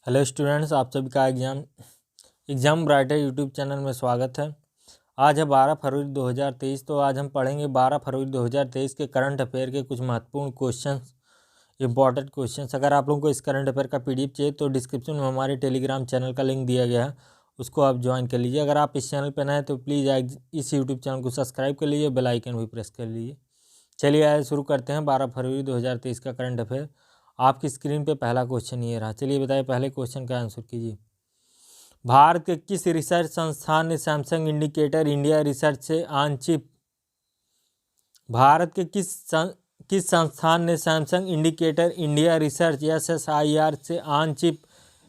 Hello students, आप सभी का एग्ज़ाम ब्राइटर यूट्यूब चैनल में स्वागत है। आज है 12 फरवरी 2023। तो आज हम पढ़ेंगे 12 फरवरी 2023 के करंट अफेयर के कुछ महत्वपूर्ण क्वेश्चंस, इंपॉर्टेंट क्वेश्चंस। अगर आप लोगों को इस करंट अफेयर का पीडीएफ चाहिए तो डिस्क्रिप्शन में हमारे टेलीग्राम चैनल का लिंक दिया गया है, उसको आप ज्वाइन कर लीजिए। अगर आप इस चैनल पर नए हैं तो प्लीज़ इस यूट्यूब चैनल को सब्सक्राइब कर लीजिए, बेल आइकन भी प्रेस कर लीजिए। चलिए आज शुरू करते हैं 12 फरवरी 2023 का करंट अफेयर। आपकी स्क्रीन पे पहला क्वेश्चन ये रहा। चलिए बताइए, पहले क्वेश्चन का आंसर कीजिए। भारत के किस रिसर्च संस्थान ने सैमसंग इंडिकेटर इंडिया रिसर्च से ऑन चिप भारत के किस संस्थान ने Samsung indicator India research SSIR से ऑन चिप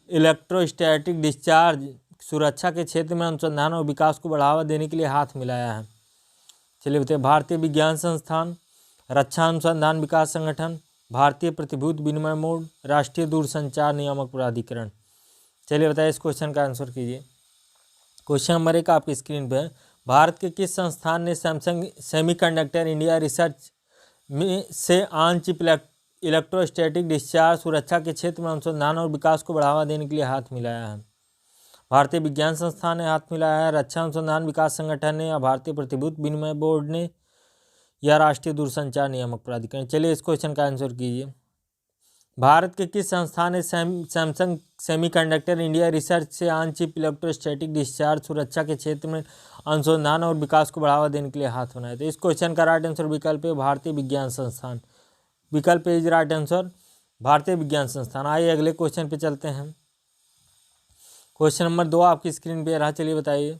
इलेक्ट्रोस्टैटिक डिस्चार्ज सुरक्षा के क्षेत्र में अनुसंधान और विकास को बढ़ावा देने के लिए हाथ मिलाया है? चलिए बताइए। भारतीय विज्ञान संस्थान, रक्षा अनुसंधान विकास संगठन, भारतीय प्रतिभूति विनिमय बोर्ड, राष्ट्रीय दूरसंचार नियामक प्राधिकरण। चलिए बताइए, इस क्वेश्चन का आंसर कीजिए। क्वेश्चन नंबर 1 आपकी स्क्रीन पे है। भारत के किस संस्थान ने सैमसंग सेमीकंडक्टर इंडिया रिसर्च में से ऑन चिप इलेक्ट्रोस्टैटिक डिस्चार्ज सुरक्षा के क्षेत्र में अनुसंधान और विकास को बढ़ावा देने के लिए हाथ मिलाया है? भारतीय विज्ञान संस्थान ने हाथ मिलाया है, रक्षा अनुसंधान विकास संगठन ने, या भारतीय प्रतिभूति विनिमय बोर्ड ने, या राष्ट्रीय दूरसंचार नियामक प्राधिकरण। चलिए इस क्वेश्चन का आंसर कीजिए। भारत के किस संस्थान ने सैमसंग सेमीकंडक्टर इंडिया रिसर्च से ऑन चिप इलेक्ट्रोस्टैटिक डिस्चार्ज सुरक्षा के क्षेत्र में अनुसंधान और विकास को बढ़ावा देने के लिए हाथ बनाया? तो इस क्वेश्चन का राइट आंसर विकल्प है भारतीय विज्ञान संस्थान। विकल्प इज राइट आंसर, भारतीय विज्ञान संस्थान। आइए अगले क्वेश्चन पे चलते हैं। क्वेश्चन नंबर 2 आपकी स्क्रीन पे रहा। चलिए बताइए।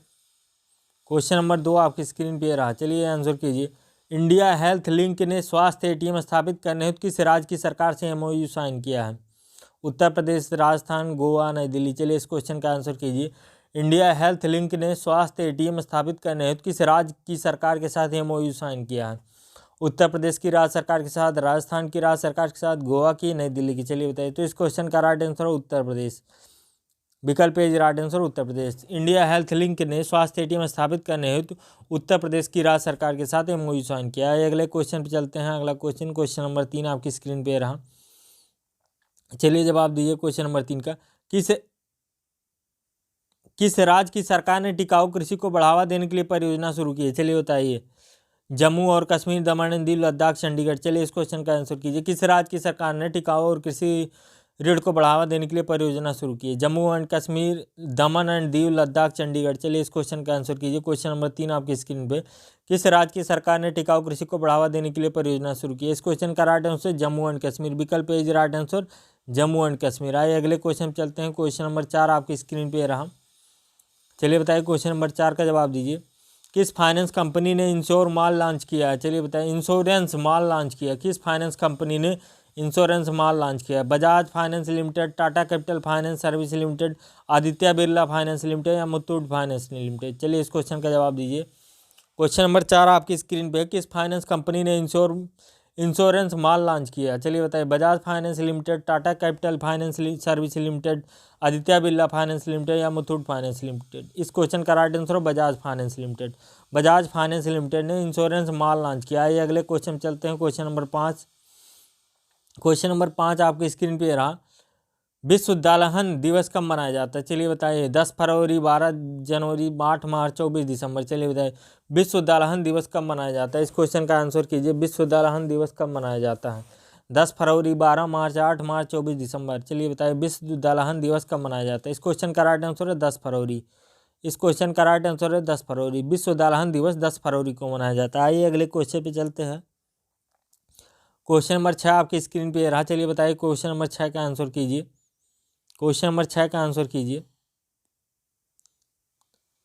क्वेश्चन नंबर 2 आपकी स्क्रीन पे रहा। चलिए आंसर कीजिए। इंडिया हेल्थ लिंक ने स्वास्थ्य एटीएम स्थापित करने हेतु किस राज्य की सरकार से MOU साइन किया है? उत्तर प्रदेश, राजस्थान, गोवा, नई दिल्ली। चलिए इस क्वेश्चन का आंसर कीजिए। इंडिया हेल्थ लिंक ने स्वास्थ्य एटीएम स्थापित करने हेतु किस राज्य की सरकार के साथ MOU साइन किया है? उत्तर प्रदेश की राज्य सरकार के साथ, राजस्थान की राज्य सरकार के साथ, गोवा की, नई दिल्ली की। चलिए बताइए। तो इस क्वेश्चन का राइट आंसर उत्तर प्रदेश। विकल्प is right answer Uttar Pradesh. India health link ने स्वास्थ्य एटीएम स्थापित करने हेतु उत्तर प्रदेश की राज्य सरकार के साथ MOU साइन किया है। अगले क्वेश्चन पे चलते हैं। अगला क्वेश्चन नंबर 3 आपकी स्क्रीन पे रहा। चलिए जवाब दीजिए क्वेश्चन नंबर 3 का। किस राज्य की सरकार ने टिकाऊ कृषि को बढ़ावा देने के लिए परियोजना शुरू की है? चलिए बताइए। जम्मू और कश्मीर, दमन एंड दीव, लद्दाख, चंडीगढ़। चलिए इस क्वेश्चन का आंसर कीजिए। किस राज्य की सरकार ने टिकाऊ और कृषि ऋण को बढ़ावा देने के लिए परियोजना शुरू की है? Jammu and Kashmir, Daman and Diu, Ladakh, Chandigarh. चलिए इस क्वेश्चन का आंसर कीजिए। क्वेश्चन नंबर 3 आपकी स्क्रीन पे। किस राज्य की सरकार ने टिकाऊ कृषि को बढ़ावा देने के लिए परियोजना शुरू की है? इस क्वेश्चन का right answer Jammu and Kashmir. विकल्प is right answer Jammu and Kashmir. आइए अगले क्वेश्चन पे चलते हैं। क्वेश्चन नंबर 4 आपकी स्क्रीन पे रहा। चलिए बताइए, क्वेश्चन नंबर 4 का जवाब दीजिए। किस फाइनेंस कंपनी ने इंश्योर माल लॉन्च किया है? चलिए बताइए। इंश्योरेंस माल लॉन्च किया, किस फाइनेंस कंपनी ने इंश्योरेंस माल लॉन्च किया है? Bajaj finance limited, Tata capital finance service limited, Aditya Birla finance limited, या मुथूट फाइनेंस लिमिटेड। चलिए इस क्वेश्चन का जवाब दीजिए। क्वेश्चन नंबर 4 आपकी स्क्रीन पे है। किस फाइनेंस कंपनी ने इंश्योरेंस माल लॉन्च किया? चलिए बताइए। Bajaj finance limited, Tata capital finance service limited, Aditya Birla finance limited, या मुथूट फाइनेंस लिमिटेड। इस क्वेश्चन का right answer Bajaj finance limited. Bajaj finance limited ने इंश्योरेंस माल लॉन्च किया है। अगले क्वेश्चन चलते हैं। Question number 5। क्वेश्चन नंबर 5 आपकी स्क्रीन पे रहा। विश्व दलहन दिवस कब मनाया जाता है? चलिए बताइए। 10 फरवरी, 12 जनवरी, 8 मार्च, 24 दिसंबर। चलिए बताइए। विश्व दलहन दिवस कब मनाया जाता है? इस क्वेश्चन का आंसर कीजिए। विश्व दलहन दिवस कब मनाया जाता है? 10 फरवरी, 12 मार्च, 8 मार्च, 24 दिसंबर। चलिए बताइए। विश्व दलहन दिवस कब मनाया जाता है? इस क्वेश्चन का राइट आंसर है 10 फरवरी। इस क्वेश्चन का राइट आंसर है 10 फरवरी। विश्व दलहन दिवस 10 फरवरी को मनाया जाता है। आइए अगले क्वेश्चन पे चलते हैं। क्वेश्चन नंबर 6 आपकी स्क्रीन पे रहा। चलिए बताइए। क्वेश्चन नंबर 6 का आंसर कीजिए। क्वेश्चन नंबर 6 का आंसर कीजिए।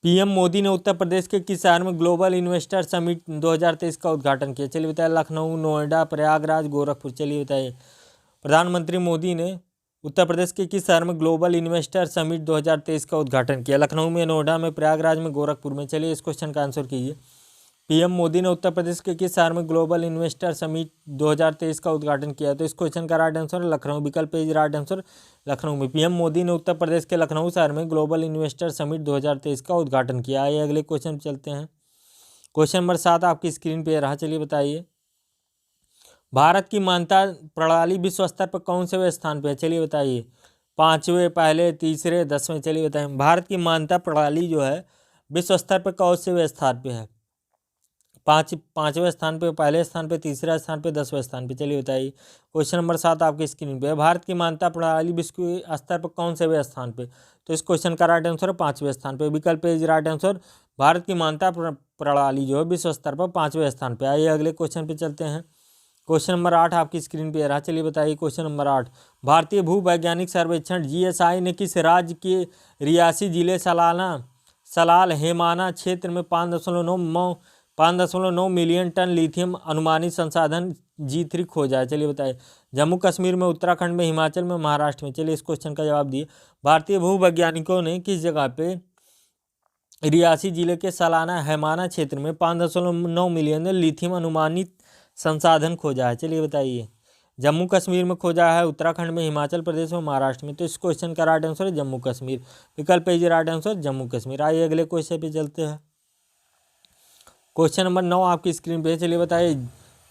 PM मोदी ने उत्तर प्रदेश के किस शहर में ग्लोबल इन्वेस्टर समिट 2023 का उद्घाटन किया? चलिए बताइए। लखनऊ, नोएडा, प्रयागराज, गोरखपुर। चलिए बताइए। प्रधानमंत्री मोदी ने उत्तर प्रदेश के किस शहर में ग्लोबल इन्वेस्टर समिट 2023 का उद्घाटन किया? लखनऊ में, नोएडा में, प्रयागराज में, गोरखपुर में। चलिए इस क्वेश्चन का आंसर कीजिए। PM मोदी ने उत्तर प्रदेश के किस शहर में ग्लोबल इन्वेस्टर समिट 2023 का उद्घाटन किया? तो इस क्वेश्चन का राइट आंसर है लखनऊ। विकल्प इज राइट आंसर लखनऊ में। PM मोदी ने उत्तर प्रदेश के लखनऊ शहर में ग्लोबल इन्वेस्टर समिट 2023 का उद्घाटन किया। आइए अगले क्वेश्चन पे चलते हैं। क्वेश्चन नंबर 7 आपकी स्क्रीन पे रहा। चलिए बताइए। भारत की मान्यता प्रणाली विश्व स्तर पर कौन से स्थान पे है? चलिए बताइए। पाँचवें, पहले, तीसरे, 10वें, चलिए बताएं। भारत की मान्यता प्रणाली जो है विश्व स्तर पर कौन से स्थान पे है? पाँचवें स्थान पे, पहले स्थान पे, तीसरे स्थान पे, 10वें स्थान पे, चलिए बताइए। क्वेश्चन नंबर 7 आपकी स्क्रीन पे है। भारत की मान्यता प्रणाली विश्व के स्तर पर कौन से स्थान पे? तो इस क्वेश्चन का राइट आंसर है 5वें स्थान पे। विकल्प ए राइट आंसर। भारत की मान्यता प्रणाली जो है विश्व स्तर पर 5वें स्थान पे। आइए अगले क्वेश्चन पे चलते हैं। क्वेश्चन नंबर 8 आपकी स्क्रीन पे रहा, चलिए बताइए। क्वेश्चन नंबर 8, भारतीय भूवैज्ञानिक सर्वेक्षण GSI ने किस राज्य के रियासी जिले सलाल हेमाना क्षेत्र में 5.9 मिलियन टन लिथियम अनुमानित संसाधन G3 खोजा है? चलिए बताइए। जम्मू कश्मीर में, उत्तराखंड में, हिमाचल में, महाराष्ट्र में? चलिए इस क्वेश्चन का जवाब दिए। भारतीय भूवैज्ञानिकों ने किस जगह पे रियासी जिले के सलाना हेमाना क्षेत्र में 5.9 मिलियन लिथियम अनुमानित संसाधन खोजा है? चलिए बताइए। जम्मू कश्मीर में खोजा है, उत्तराखंड में, हिमाचल प्रदेश में, महाराष्ट्र में? तो इस क्वेश्चन का राइट आंसर है जम्मू कश्मीर। विकल्प ए राइट आंसर जम्मू कश्मीर। आइए अगले क्वेश्चन पे चलते हैं। क्वेश्चन नंबर 9 आपकी स्क्रीन पे, चलिए बताइए।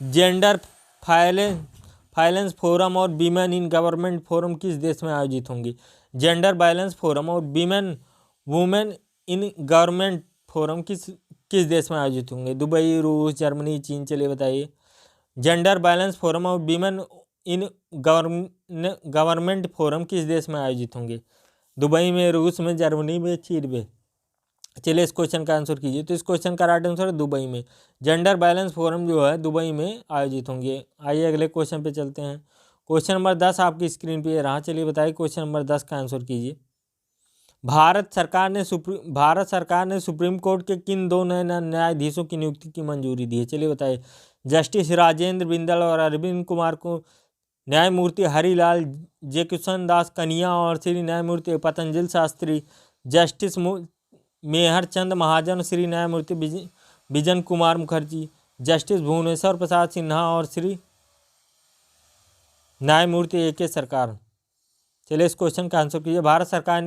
जेंडर फाइनेंस फोरम और वीमेन इन गवर्नमेंट फोरम किस देश में आयोजित होंगे? जेंडर बैलेंस फोरम और वुमेन इन गवर्नमेंट फोरम किस देश में आयोजित होंगे? दुबई, रूस, जर्मनी, चीन? चलिए बताइए। जेंडर बैलेंस फोरम और वीमेन इन गवर्नमेंट फोरम किस देश में आयोजित होंगे? दुबई में, रूस में, जर्मनी में, चीन में? चलिए इस क्वेश्चन का आंसर कीजिए। तो इस क्वेश्चन का राइट आंसर है दुबई में। जेंडर बैलेंस फोरम जो है दुबई में आयोजित होंगे। आइए अगले क्वेश्चन पे चलते हैं। क्वेश्चन नंबर 10 आपकी स्क्रीन पे रहा, चलिए बताइए। क्वेश्चन नंबर 10 का आंसर कीजिए। भारत सरकार ने सुप्रीम कोर्ट के किन 2 नए न्यायाधीशों की नियुक्ति की मंजूरी दी है? चलिए बताइए। जस्टिस राजेंद्र बिंदल और अरविंद कुमार को न्यायमूर्ति हरिलाल जयकिशन दास कनिया और श्री न्यायमूर्ति पतंजलि शास्त्री, जस्टिस मेहर चंद महाजन, श्री न्यायमूर्ति बिजन कुमार मुखर्जी, जस्टिस भुवनेश्वर प्रसाद सिन्हा और श्री न्यायमूर्ति AK सरकार? चलिए इस क्वेश्चन का आंसर कीजिए। भारत सरकार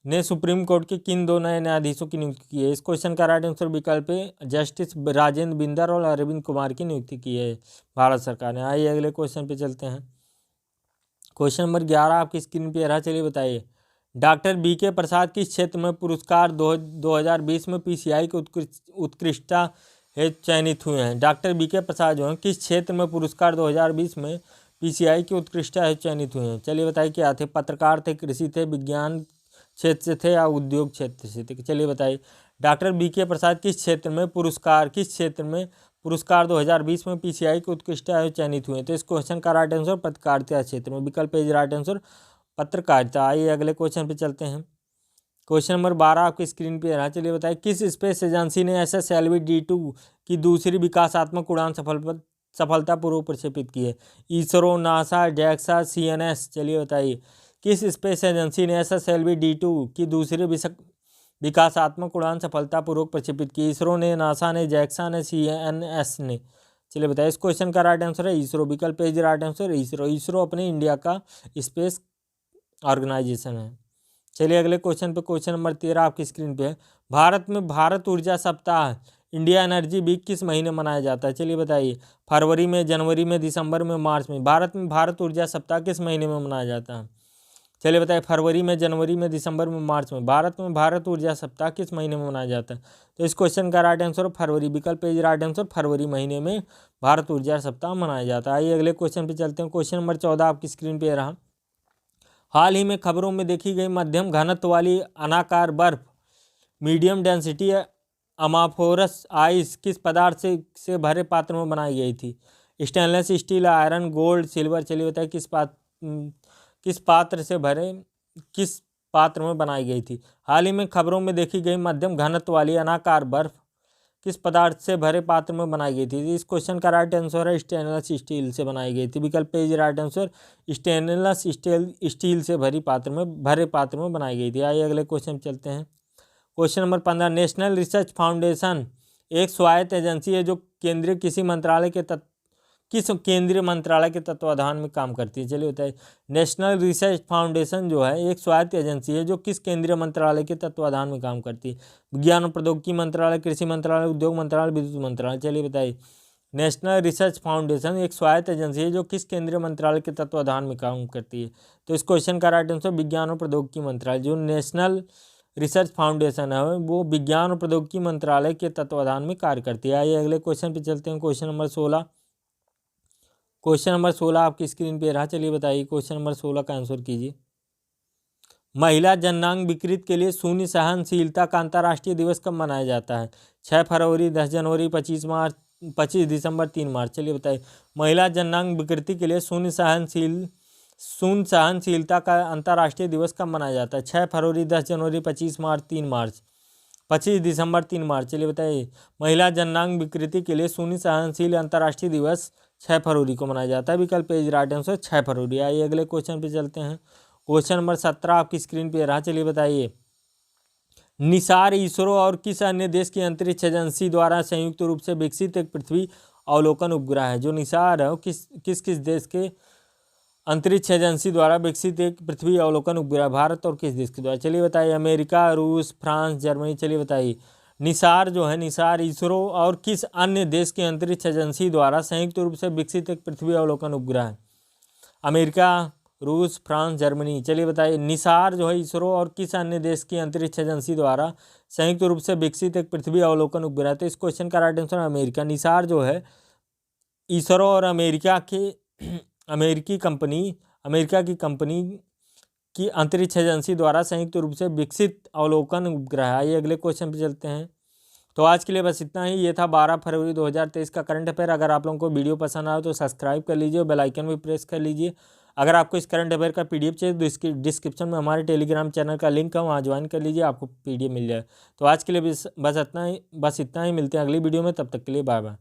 ने सुप्रीम कोर्ट के किन 2 नए न्यायाधीशों की नियुक्ति की है? इस क्वेश्चन का राइट आंसर विकल्प है जस्टिस राजेंद्र बिंदल और अरविंद कुमार की नियुक्ति की है भारत सरकार ने। आइए अगले क्वेश्चन पे चलते हैं। क्वेश्चन नंबर 11 आपकी स्क्रीन पे रहा, चलिए बताइए। डॉक्टर BK प्रसाद किस क्षेत्र में पुरस्कार 2020 में PCI की उत्कृष्टता हेतु चयनित हुए हैं? डॉक्टर BK प्रसाद जो है किस क्षेत्र में पुरस्कार 2020 में PCI की उत्कृष्टता हेतु चयनित हुए हैं? चलिए बताइए। क्या थे? पत्रकार थे, कृषि थे, विज्ञान क्षेत्र से थे या उद्योग क्षेत्र से थे? चलिए बताइए। डॉक्टर BK प्रसाद किस क्षेत्र में पुरस्कार 2020 में PCI की उत्कृष्टता हेतु चयनित हुए हैं? तो इस क्वेश्चन का राइट आंसर पत्रकारिता क्षेत्र में। विकल्प ए राइट आंसर पत्रकारिता। आइए अगले क्वेश्चन पे चलते हैं। क्वेश्चन नंबर 12 आपकी स्क्रीन पे रहा, चलिए बताइए। किस स्पेस एजेंसी ने SSLV D2 की दूसरी विकासात्मक उड़ान सफलतापूर्वक प्रक्षेपित की है? ISRO, NASA, JAXA, CNS? चलिए बताइए। किस स्पेस एजेंसी ने SSLV D2 की दूसरी विकासात्मक उड़ान सफलतापूर्वक प्रक्षेपित की? इसरो ने, नासा ने, JAXA ने, CNS ने? चलिए बताइए। इस क्वेश्चन का राइट आंसर है इसरो। विकल्प ए राइट आंसर इसरो। इसरो अपने इंडिया का स्पेस ऑर्गेनाइजेशन है। चलिए अगले क्वेश्चन पे। क्वेश्चन नंबर 13 आपकी स्क्रीन पे है। भारत में भारत ऊर्जा सप्ताह इंडिया एनर्जी वीक किस महीने मनाया जाता है? चलिए बताइए। फरवरी में, जनवरी में, दिसंबर में, मार्च में? भारत में भारत ऊर्जा सप्ताह किस महीने में मनाया जाता है? चलिए बताइए। फरवरी में, जनवरी में, दिसंबर में, मार्च में? भारत में भारत ऊर्जा सप्ताह किस महीने में मनाया जाता है? तो इस क्वेश्चन का राइट आंसर फरवरी। विकल्प ए राइट आंसर फरवरी महीने में भारत ऊर्जा सप्ताह मनाया जाता है। आइए अगले क्वेश्चन पे चलते हैं। क्वेश्चन नंबर 14 आपकी स्क्रीन पे रहा। हाल ही में खबरों में देखी गई मध्यम घनत्व वाली अनाकार बर्फ मीडियम डेंसिटी अमाफोरस आइस किस पदार्थ से भरे पात्र में बनाई गई थी? Stainless steel, iron, gold, silver? चलिए बताइए। किस पात्र में बनाई गई थी? हाल ही में खबरों में देखी गई मध्यम घनत्व वाली अनाकार बर्फ किस पदार्थ से भरे पात्र में बनाई गई थी? इस क्वेश्चन का राइट आंसर है स्टेनलेस स्टील से बनाई गई थी। विकल्प ए राइट आंसर स्टेनलेस स्टील से भरे पात्र में बनाई गई थी। आइए अगले क्वेश्चन चलते हैं। Question number 15। National research foundation एक स्वायत्त एजेंसी है जो किस केंद्रीय मंत्रालय के तत्वाधान में काम करती है? चलिए बताइए। नेशनल रिसर्च फाउंडेशन जो है एक स्वायत्त एजेंसी है जो किस केंद्रीय मंत्रालय के तत्वाधान में काम करती है? विज्ञान और प्रौद्योगिकी मंत्रालय, कृषि मंत्रालय, उद्योग मंत्रालय, विद्युत मंत्रालय? चलिए बताइए। नेशनल रिसर्च फाउंडेशन एक स्वायत्त एजेंसी है जो किस केंद्रीय मंत्रालय के तत्वाधान में काम करती है? तो इस क्वेश्चन का राइट आंसर विज्ञान और प्रौद्योगिकी मंत्रालय। जो नेशनल रिसर्च फाउंडेशन है वो विज्ञान और प्रौद्योगिकी मंत्रालय के तत्वाधान में कार्य करती है। आइए अगले क्वेश्चन पे चलते हैं। Question number 16। क्वेश्चन नंबर 16 आपकी स्क्रीन पे रहा। चलिए बताइए क्वेश्चन नंबर 16 का आंसर कीजिए। महिला जननांग विकृत के लिए शून्य सहनशीलता का अंतर्राष्ट्रीय दिवस कब मनाया जाता है? 6 फरवरी, 10 जनवरी, 25 मार्च, 25 दिसंबर, 3 मार्च। चलिए बताइए। महिला जननांग विकृति के लिए शून्य सहनशीलता का अंतर्राष्ट्रीय दिवस कब मनाया जाता है? 6 फरवरी, 10 जनवरी, 25 मार्च, 3 मार्च, 25 दिसंबर, 3 मार्च। चलिए बताइए। महिला जननांग विकृति के लिए शून्य सहनशील अंतर्राष्ट्रीय दिवस 6 फरवरी को मनाया जाता है। विकल्प ए राइट आंसर 6 फरवरी। आइए अगले क्वेश्चन पे चलते हैं। क्वेश्चन नंबर 17 आपकी स्क्रीन पे रहा। चलिए बताइए। निसार इसरो और किस अन्य देश की अंतरिक्ष एजेंसी द्वारा संयुक्त रूप से विकसित एक पृथ्वी अवलोकन उपग्रह है? जो निसार है किस किस देश के अंतरिक्ष एजेंसी द्वारा विकसित एक पृथ्वी अवलोकन उपग्रह? भारत और किस देश के द्वारा? चलिए बताइए। अमेरिका, रूस, फ्रांस, जर्मनी। चलिए बताइए। निसार जो है निसार इसरो और किस अन्य देश की अंतरिक्ष एजेंसी द्वारा संयुक्त रूप से विकसित एक पृथ्वी अवलोकन उपग्रह है? अमेरिका, रूस, फ्रांस, जर्मनी। चलिए बताइए। निसार जो है इसरो और किस अन्य देश की अंतरिक्ष एजेंसी द्वारा संयुक्त रूप से विकसित एक पृथ्वी अवलोकन उपग्रह? तो इस क्वेश्चन का राइट आंसर अमेरिका। निसार जो है इसरो और अमेरिका की कंपनी की अंतरिक्ष एजेंसी द्वारा संयुक्त रूप से विकसित अवलोकन उपग्रह है। आइए अगले क्वेश्चन पे चलते हैं। तो आज के लिए बस इतना ही। ये था 12 फरवरी 2023 का करंट अफेयर। अगर आप लोगों को वीडियो पसंद आया तो सब्सक्राइब कर लीजिए और बेल आइकन भी प्रेस कर लीजिए। अगर आपको इस करंट अफेयर का पीडीएफ चाहिए तो इसकी डिस्क्रिप्शन में हमारे टेलीग्राम चैनल का लिंक है, वहाँ ज्वाइन कर लीजिए, आपको पीडीएफ मिल जाए। तो आज के लिए बस इतना ही मिलते हैं अगली वीडियो में। तब तक के लिए बाय बाय।